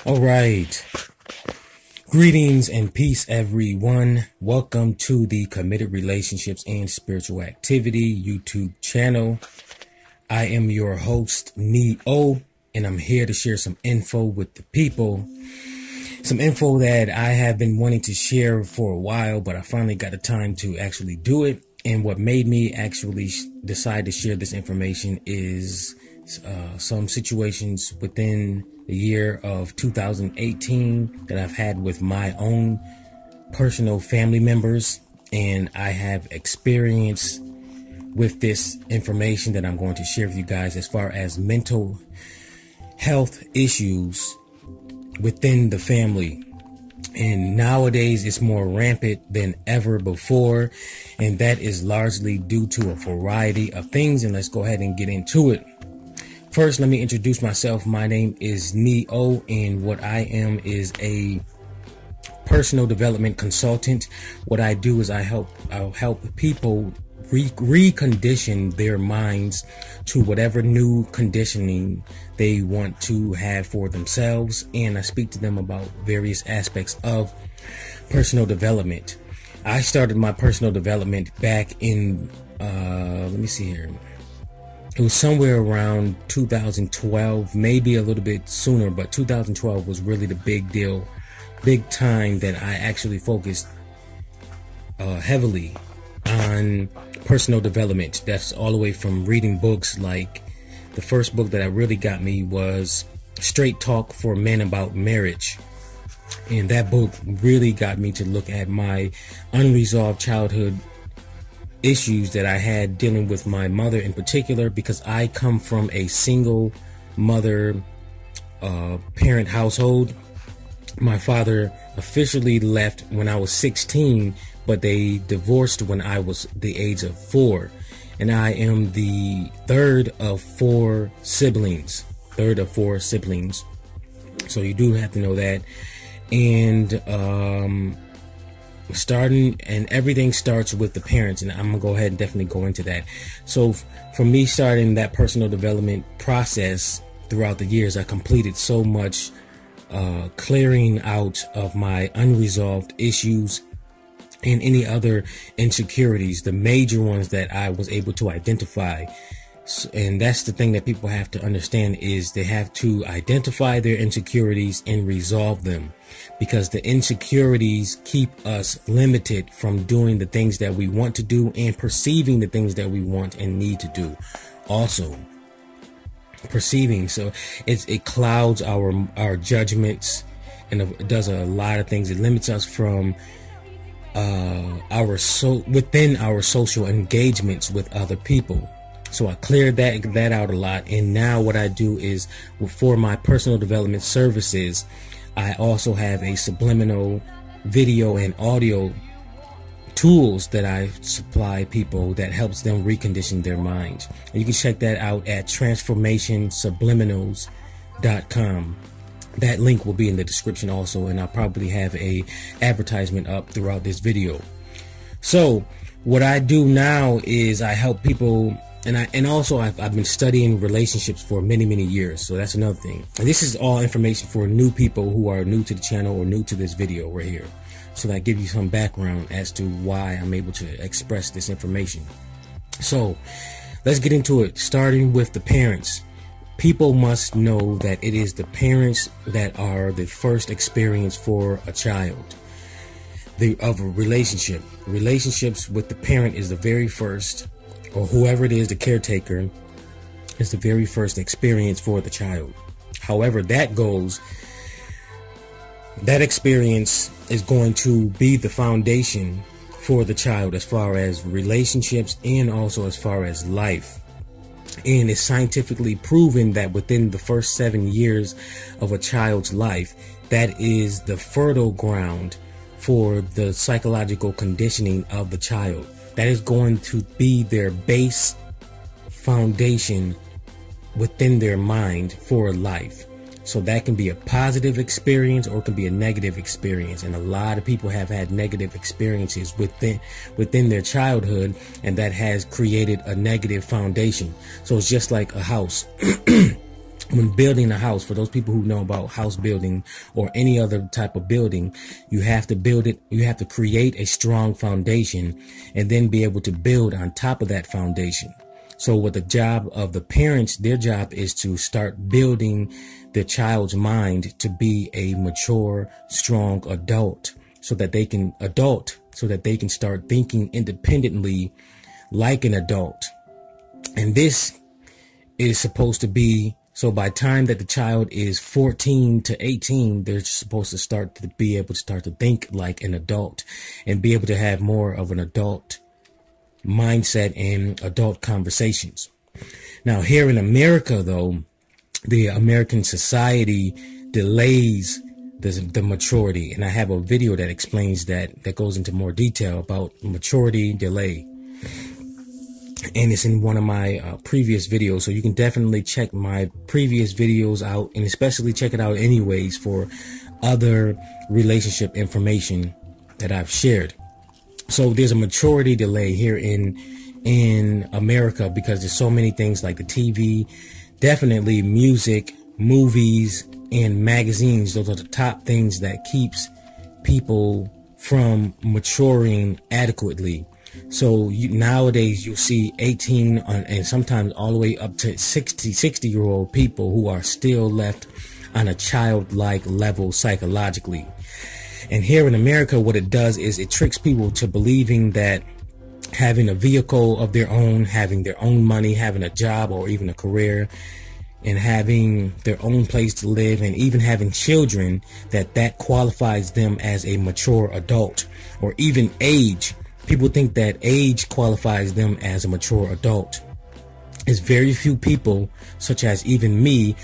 All right. Greetings and peace, everyone. Welcome to the Committed Relationships and Spiritual Activity YouTube channel. I am your host, Neo, and I'm here to share some info with the people. Some info that I have been wanting to share for a while, but I finally got the time to actually do it. And what made me actually decide to share this information is some situations within the year of 2018 that I've had with my own personal family members, and I have experience with this information that I'm going to share with you guys as far as mental health issues within the family. And nowadays it's more rampant than ever before, and that is largely due to a variety of things, and let's go ahead and get into it. First, let me introduce myself. My name is Neo, and what I am is a personal development consultant. What I do is I'll help people recondition their minds to whatever new conditioning they want to have for themselves, and I speak to them about various aspects of personal development. I started my personal development back in let me see here. It was somewhere around 2012, maybe a little bit sooner, but 2012 was really the big time that I actually focused heavily on personal development. That's all the way from reading books. Like the first book that really got me was Straight Talk for Men About Marriage. And that book really got me to look at my unresolved childhood issues that I had dealing with my mother in particular, because I come from a single mother parent household. My father officially left when I was 16, but they divorced when I was the age of 4. And I am the third of four siblings. So you do have to know that. And everything starts with the parents, and I'm gonna go ahead and definitely go into that. So for me, starting that personal development process throughout the years, I completed so much clearing out of my unresolved issues and any other insecurities, the major ones that I was able to identify. And that's the thing that people have to understand, is they have to identify their insecurities and resolve them, because the insecurities keep us limited from doing the things that we want to do and perceiving the things that we want and need to do. Also perceiving, so it clouds our judgments, and it does a lot of things. It limits us from within our social engagements with other people. So I cleared that out a lot, and now what I do is, for my personal development services, I also have a subliminal video and audio tools that I supply people that helps them recondition their minds. And you can check that out at transformationsubliminals.com. That link will be in the description also, and I'll probably have a advertisement up throughout this video. So what I do now is I help people. And also I've been studying relationships for many years, so that's another thing. And this is all information for new people who are new to the channel or new to this video right here, so that I give you some background as to why I'm able to express this information. So let's get into it, starting with the parents. People must know that it is the parents that are the first experience for a child of a relationship. Relationships with the parent is the very first, or whoever it is, the caretaker, is the very first experience for the child. However, that experience is going to be the foundation for the child as far as relationships and also as far as life. And it's scientifically proven that within the first 7 years of a child's life, that is the fertile ground for the psychological conditioning of the child. That is going to be their base foundation within their mind for life. So that can be a positive experience or it can be a negative experience. And a lot of people have had negative experiences within their childhood, and that has created a negative foundation. So it's just like a house. when building a house, for those people who know about house building or any other type of building, you have to build it. You have to create a strong foundation and then be able to build on top of that foundation. So with the job of the parents, their job is to start building the child's mind to be a mature, strong adult so that they can start thinking independently like an adult. And this is supposed to be, so by the time that the child is 14 to 18, they're supposed to start to be able to start to think like an adult and be able to have more of an adult mindset and adult conversations. Now, here in America, though, the American society delays the maturity. And I have a video that explains that goes into more detail about maturity delay. And it's in one of my previous videos, so you can definitely check my previous videos out, and especially check it out anyways for other relationship information that I've shared. So there's a maturity delay here in America because there's so many things like the TV, definitely music, movies, and magazines. Those are the top things that keeps people from maturing adequately. So nowadays you see 18 and sometimes all the way up to 60-year-old people who are still left on a childlike level psychologically. And here in America, what it does is it tricks people to believing that having a vehicle of their own, having their own money, having a job or even a career, and having their own place to live, and even having children, that qualifies them as a mature adult. Or even age. People think that age qualifies them as a mature adult. There's very few people, such as even me,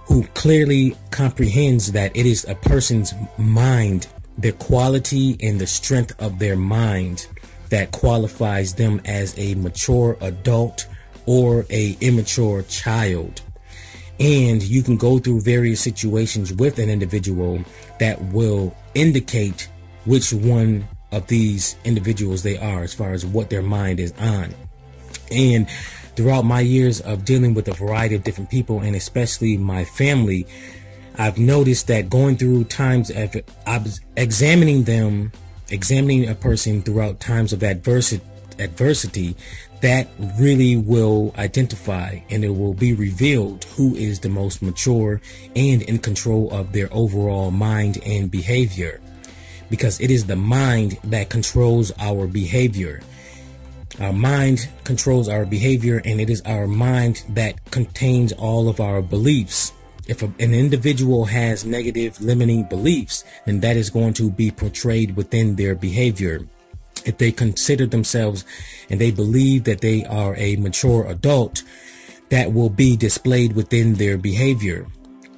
who clearly comprehends that it is a person's mind, their quality and the strength of their mind, that qualifies them as a mature adult or a immature child. And you can go through various situations with an individual that will indicate which one of these individuals they are as far as what their mind is on. And throughout my years of dealing with a variety of different people, and especially my family, I've noticed that going through times of examining a person throughout times of adversity, that really will identify and it will be revealed who is the most mature and in control of their overall mind and behavior. Because it is the mind that controls our behavior. Our mind controls our behavior, and it is our mind that contains all of our beliefs. If an individual has negative limiting beliefs, then that is going to be portrayed within their behavior. If they consider themselves and they believe that they are a mature adult, that will be displayed within their behavior.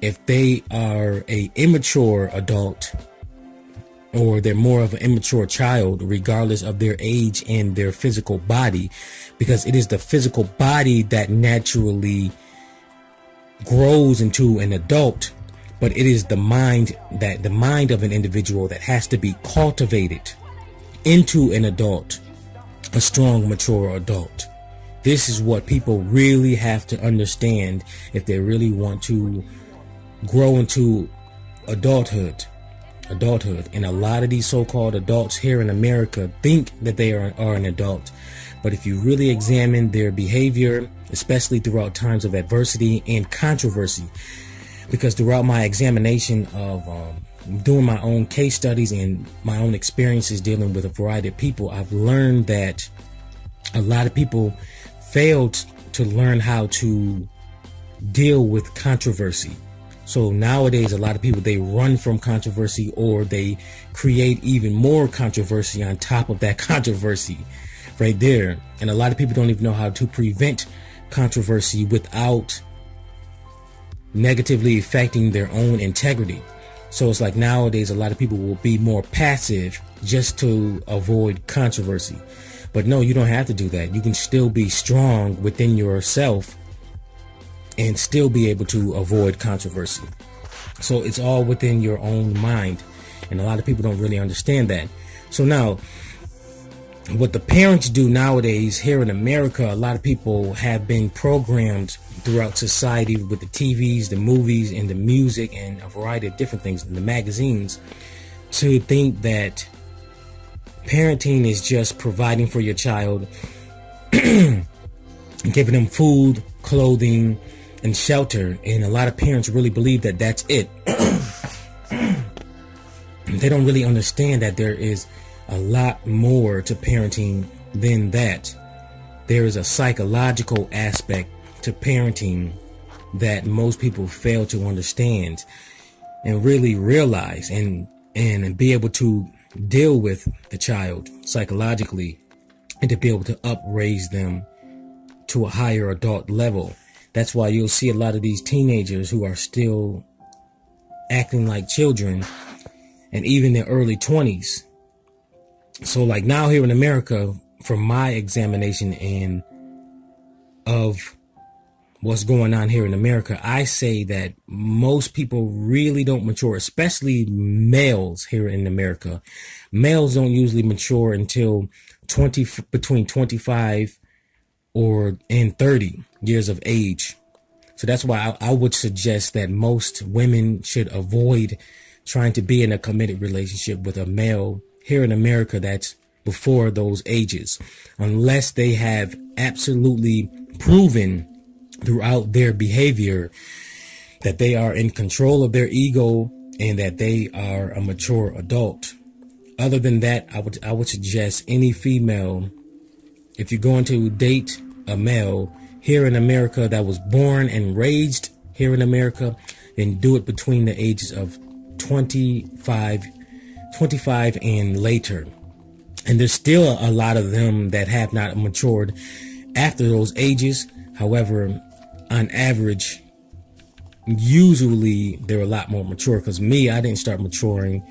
If they are an immature adult, or they're more of an immature child, regardless of their age and their physical body, because it is the physical body that naturally grows into an adult, but it is the mind of an individual that has to be cultivated into an adult, a strong, mature adult. This is what people really have to understand if they really want to grow into adulthood. And a lot of these so-called adults here in America think that they are an adult, but if you really examine their behavior, especially throughout times of adversity and controversy, because throughout my examination of doing my own case studies and my own experiences dealing with a variety of people, I've learned that a lot of people failed to learn how to deal with controversy. So nowadays, a lot of people, they run from controversy, or they create even more controversy on top of that controversy right there. And a lot of people don't even know how to prevent controversy without negatively affecting their own integrity. So it's like nowadays, a lot of people will be more passive just to avoid controversy. But no, you don't have to do that. You can still be strong within yourself and still be able to avoid controversy. So it's all within your own mind, and a lot of people don't really understand that. So now, what the parents do nowadays here in America, a lot of people have been programmed throughout society with the TVs, the movies, and the music, and a variety of different things in the magazines, to think that parenting is just providing for your child, giving them food, clothing, and shelter. And a lot of parents really believe that that's it. They don't really understand that there is a lot more to parenting than that. There is a psychological aspect to parenting that most people fail to understand and really realize and be able to deal with the child psychologically, and to be able to upraise them to a higher adult level. That's why you'll see a lot of these teenagers who are still acting like children, and even their early 20s. So like now here in America, from my examination and of what's going on here in America, I say that most people really don't mature, especially males here in America. Males don't usually mature until between 25 and 30 years of age. So that's why I would suggest that most women should avoid trying to be in a committed relationship with a male here in America that's before those ages, unless they have absolutely proven throughout their behavior that they are in control of their ego and that they are a mature adult. Other than that, I would suggest any female, if you're going to date a male here in America that was born and raised here in America, then do it between the ages of 25 and later. And there's still a lot of them that have not matured after those ages. However, on average, usually they're a lot more mature. Because me, I didn't start maturing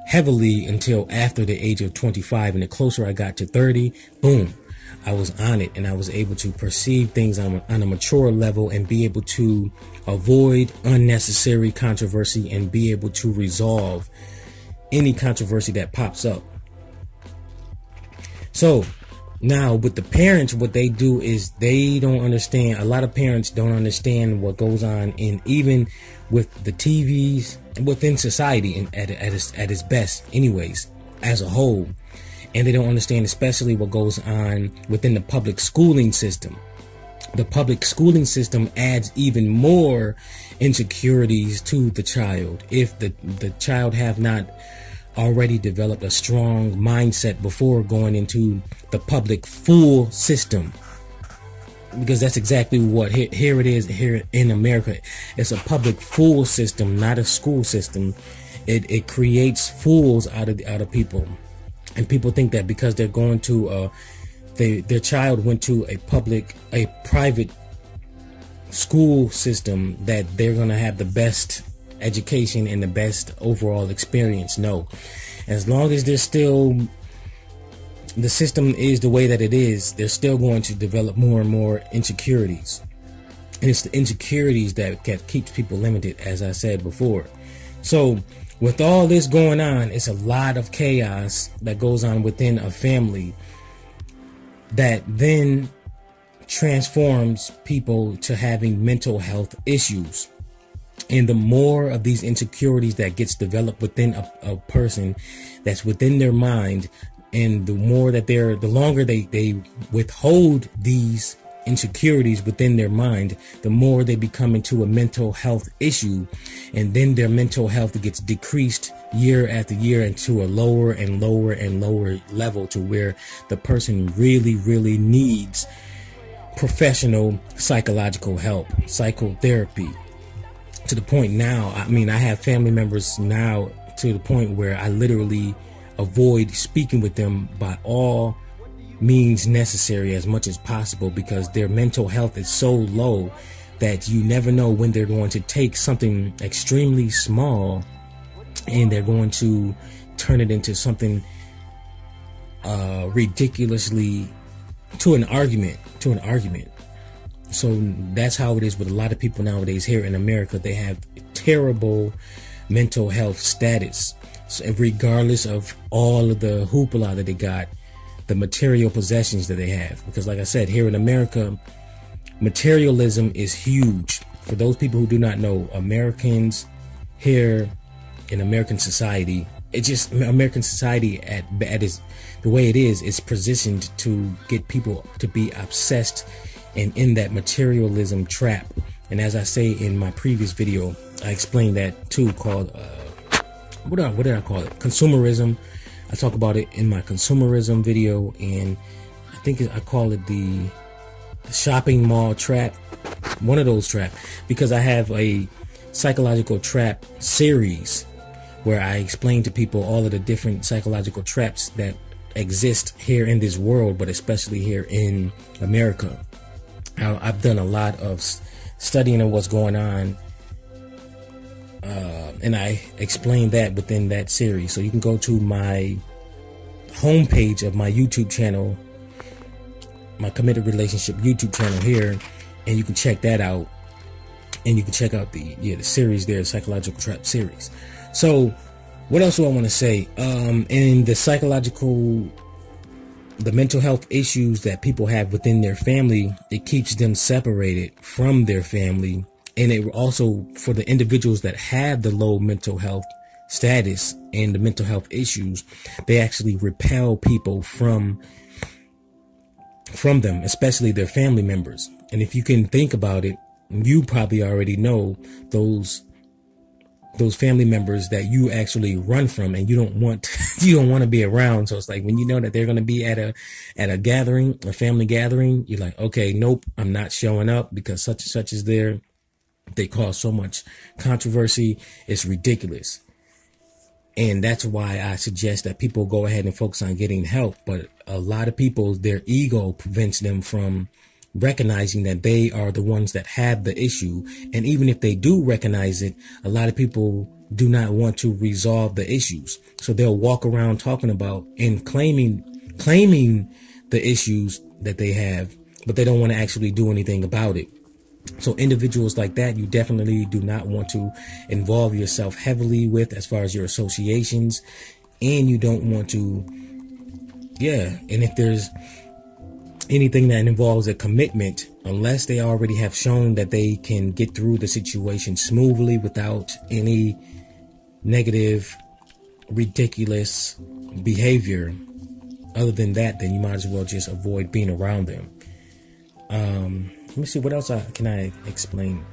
heavily until after the age of 25. And the closer I got to 30, boom, I was on it. And I was able to perceive things on a mature level and be able to avoid unnecessary controversy and be able to resolve any controversy that pops up. So now with the parents, what they do is they don't understand. A lot of parents don't understand what goes on, and even with the TVs within society and at its best anyways, as a whole. And they don't understand especially what goes on within the public schooling system. The public schooling system adds even more insecurities to the child if the child have not already developed a strong mindset before going into the public full system. Because that's exactly what here it is here in America. It's a public full system, not a school system. It creates fools out of people, and people think that because they're going to their child went to a private school system that they're going to have the best education and the best overall experience. No, as long as there's still, the system is the way that it is, they're still going to develop more and more insecurities. And it's the insecurities that keeps people limited, as I said before. So with all this going on, it's a lot of chaos that goes on within a family that then transforms people to having mental health issues. And the more of these insecurities that gets developed within a person that's within their mind, and the more that the longer they withhold these insecurities within their mind, the more they become into a mental health issue. And then their mental health gets decreased year after year into a lower and lower and lower level, to where the person really, really needs professional psychological help, psychotherapy. To the point now, I mean, I have family members now to the point where I literally avoid speaking with them by all means necessary as much as possible, because their mental health is so low that you never know when they're going to take something extremely small and they're going to turn it into something ridiculously, to an argument. So that's how it is with a lot of people nowadays here in America. They have terrible mental health status. So regardless of all of the hoopla that they got, the material possessions that they have. Because like I said, here in America, materialism is huge. For those people who do not know, Americans here in American society, it's just American society at its, the way it is positioned to get people to be obsessed and in that materialism trap. And as I say in my previous video, I explained that too, called what did I call it? Consumerism. I talk about it in my consumerism video, and I think I call it the shopping mall trap. One of those traps, because I have a psychological trap series where I explain to people all of the different psychological traps that exist here in this world, but especially here in America. I've done a lot of studying of what's going on, and I explained that within that series. So you can go to my homepage of my YouTube channel, my Committed Relationship YouTube channel here, and you can check that out. And you can check out the series there, Psychological Trap series. So what else do I want to say? In the mental health issues that people have within their family, it keeps them separated from their family. And it also, for the individuals that have the low mental health status and the mental health issues, they actually repel people from them, especially their family members. And if you can think about it, you probably already know those family members that you actually run from, and you don't want to be around. So it's like when you know that they're going to be at a gathering, a family gathering, you're like, okay, nope, I'm not showing up because such and such is there. They cause so much controversy. It's ridiculous. And that's why I suggest that people go ahead and focus on getting help. But a lot of people, their ego prevents them from recognizing that they are the ones that have the issue. And even if they do recognize it, a lot of people do not want to resolve the issues. So they'll walk around talking about and claiming the issues that they have, but they don't want to actually do anything about it. So individuals like that, you definitely do not want to involve yourself heavily with as far as your associations. And you don't want to, and if there's anything that involves a commitment, unless they already have shown that they can get through the situation smoothly without any negative, ridiculous behavior, other than that, then you might as well just avoid being around them. Let me see, what else can I explain?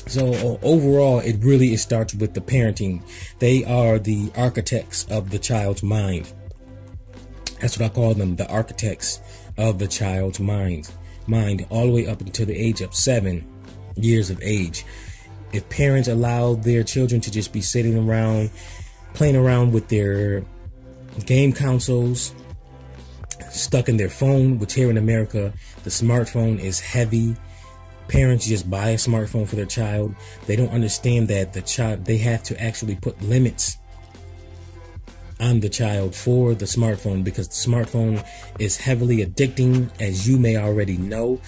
So overall, it really starts with the parenting. They are the architects of the child's mind. That's what I call them, the architects of the child's mind, all the way up until the age of 7 years of age. If parents allow their children to just be sitting around, playing around with their game consoles, stuck in their phone, which here in America, the smartphone is heavy. Parents just buy a smartphone for their child. They don't understand that they have to actually put limits on the child for the smartphone, because the smartphone is heavily addicting, as you may already know,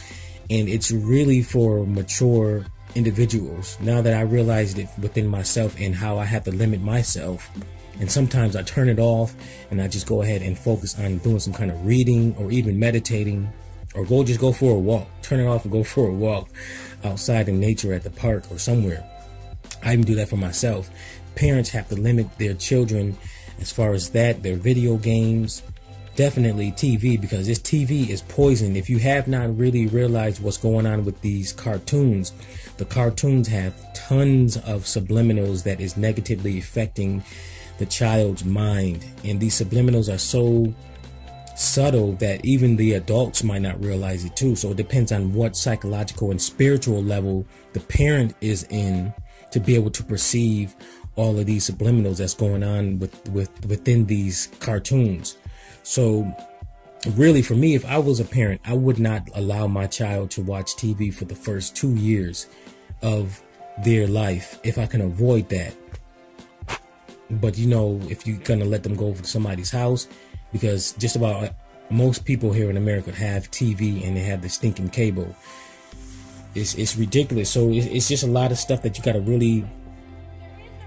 and it's really for mature individuals. Now that I realized it within myself and how I have to limit myself, and sometimes I turn it off and I just go ahead and focus on doing some kind of reading or even meditating, or just go for a walk. Turn it off and go for a walk outside in nature at the park or somewhere. I even do that for myself. Parents have to limit their children as far as that, their video games, definitely TV, because this TV is poison. If you have not really realized what's going on with these cartoons, the cartoons have tons of subliminals that is negatively affecting the child's mind. And these subliminals are so subtle that even the adults might not realize it too. So it depends on what psychological and spiritual level the parent is in to be able to perceive all of these subliminals that's going on within these cartoons. So really, for me, if I was a parent, I would not allow my child to watch TV for the first 2 years of their life if I can avoid that. But you know, if you're gonna let them go over to somebody's house, because just about most people here in America have TV and they have the stinking cable, it's ridiculous. So it's just a lot of stuff that you gotta really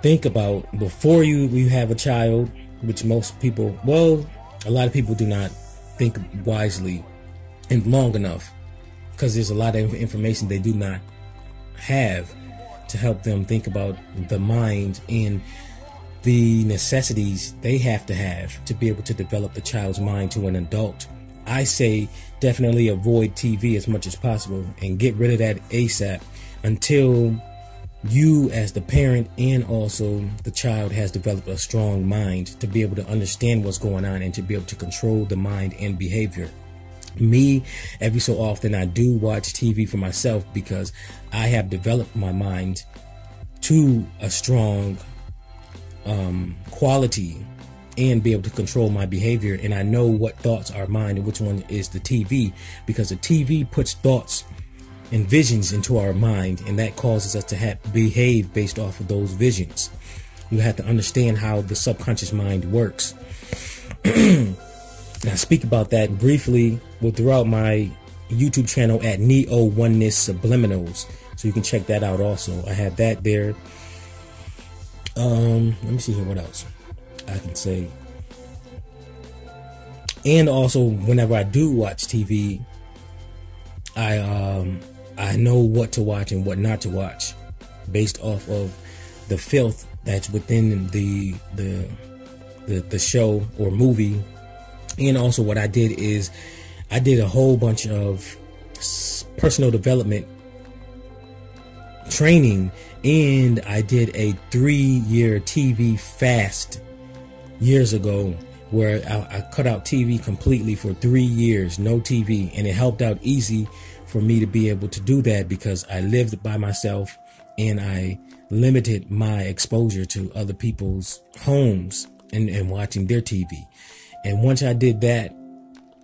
think about before you have a child, which most people, well, a lot of people do not think wisely and long enough because there's a lot of information they do not have to help them think about the mind and the necessities they have to be able to develop the child's mind to an adult. I say definitely avoid TV as much as possible and get rid of that ASAP until you as the parent and also the child has developed a strong mind to be able to understand what's going on and to be able to control the mind and behavior. Me, every so often I do watch TV for myself because I have developed my mind to a strong quality and be able to control my behavior, and I know what thoughts are mine and which one is the TV, because the TV puts thoughts and visions into our mind, and that causes us to behave based off of those visions. You have to understand how the subconscious mind works. And I speak about that briefly throughout my YouTube channel at NeoOnenessSubliminals, so you can check that out also. I have that there. Let me see here what else I can say. And also, whenever I do watch TV, I know what to watch and what not to watch based off of the filth that's within the show or movie. And also what I did is I did a whole bunch of personal development training, and I did a 3-year TV fast years ago where I cut out TV completely for 3 years, no TV, and it helped out easy for me to be able to do that because I lived by myself and I limited my exposure to other people's homes and watching their TV. And once I did that,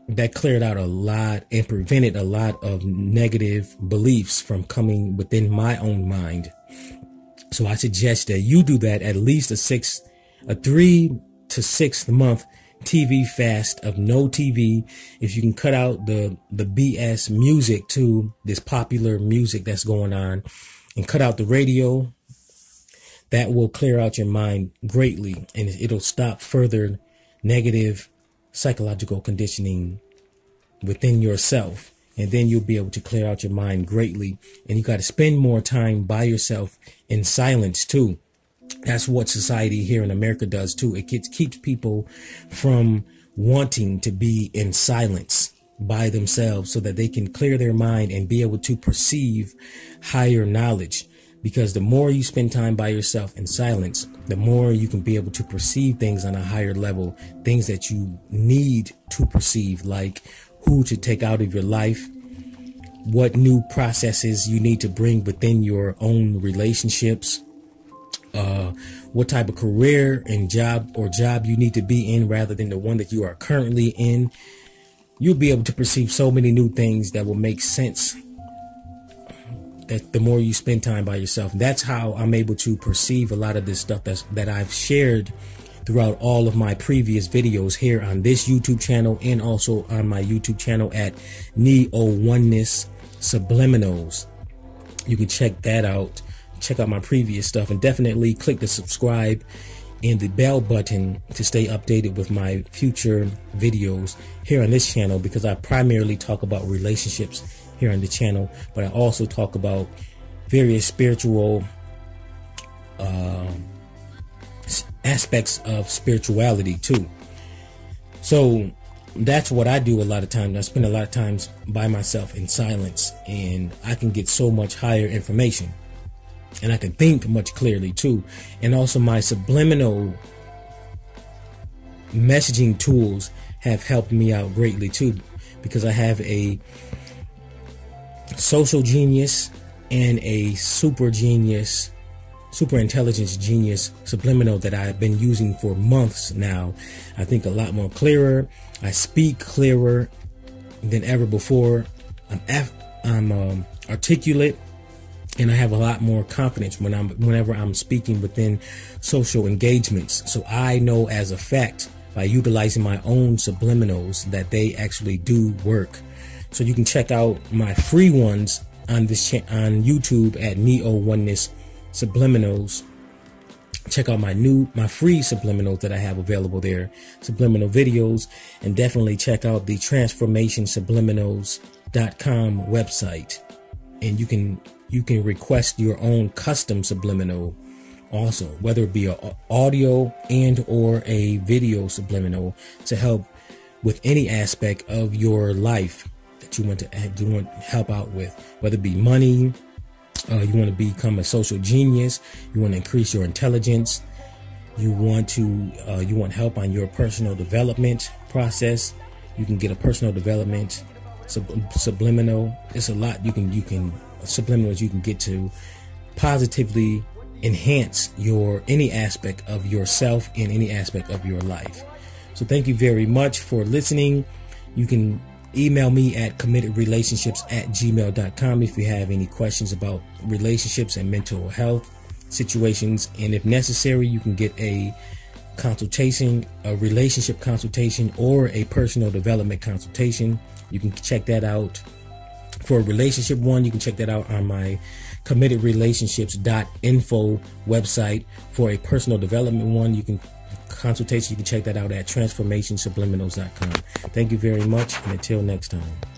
that cleared out a lot and prevented a lot of negative beliefs from coming within my own mind. So I suggest that you do that, at least a 3 to 6 month TV fast of no TV. If you can cut out the BS music too, this popular music that's going on, and cut out the radio, that will clear out your mind greatly, and it'll stop further negative psychological conditioning within yourself, and then you'll be able to clear out your mind greatly. And you got to spend more time by yourself in silence too. That's what society here in America does too. It keeps people from wanting to be in silence by themselves so that they can clear their mind and be able to perceive higher knowledge. Because the more you spend time by yourself in silence, the more you can be able to perceive things on a higher level, things that you need to perceive, like who to take out of your life, what new processes you need to bring within your own relationships, what type of career and job you need to be in rather than the one that you are currently in. You'll be able to perceive so many new things that will make sense that the more you spend time by yourself. That's how I'm able to perceive a lot of this stuff that I've shared throughout all of my previous videos here on this YouTube channel and also on my YouTube channel at NeoOnenessSubliminals. You can check that out. Check out my previous stuff, and definitely click the subscribe and the bell button to stay updated with my future videos here on this channel, because I primarily talk about relationships here on the channel, but I also talk about various spiritual aspects of spirituality too. So that's what I do a lot of times. I spend a lot of times by myself in silence, and I can get so much higher information, and I can think much clearly too. And also my subliminal messaging tools have helped me out greatly too, because I have a social genius and a super intelligence genius subliminal that I've been using for months now. I think a lot more clearer. I speak clearer than ever before. I'm articulate, and I have a lot more confidence whenever I'm speaking within social engagements. So I know as a fact, by utilizing my own subliminals, that they actually do work. So you can check out my free ones on this on YouTube at NeoOnenessSubliminals. Check out my free subliminals that I have available there, subliminal videos, and definitely check out the transformation subliminals gmail.com website, and you can request your own custom subliminal also, whether it be an audio and or a video subliminal, to help with any aspect of your life that you want help out with, whether it be money, you want to become a social genius, you want to increase your intelligence, you want help on your personal development process. You can get a personal development subliminal. It's a lot you can subliminals you can get to positively enhance any aspect of yourself in any aspect of your life. So thank you very much for listening. You can email me at CommittedRelationships@gmail.com if you have any questions about relationships and mental health situations, and if necessary, you can get a consultation, a relationship consultation, or a personal development consultation. You can check that out. For a relationship one, you can check that out on my CommittedRelationships.info website. For a personal development one, you can check that out at transformationsubliminals.com. Thank you very much, and until next time.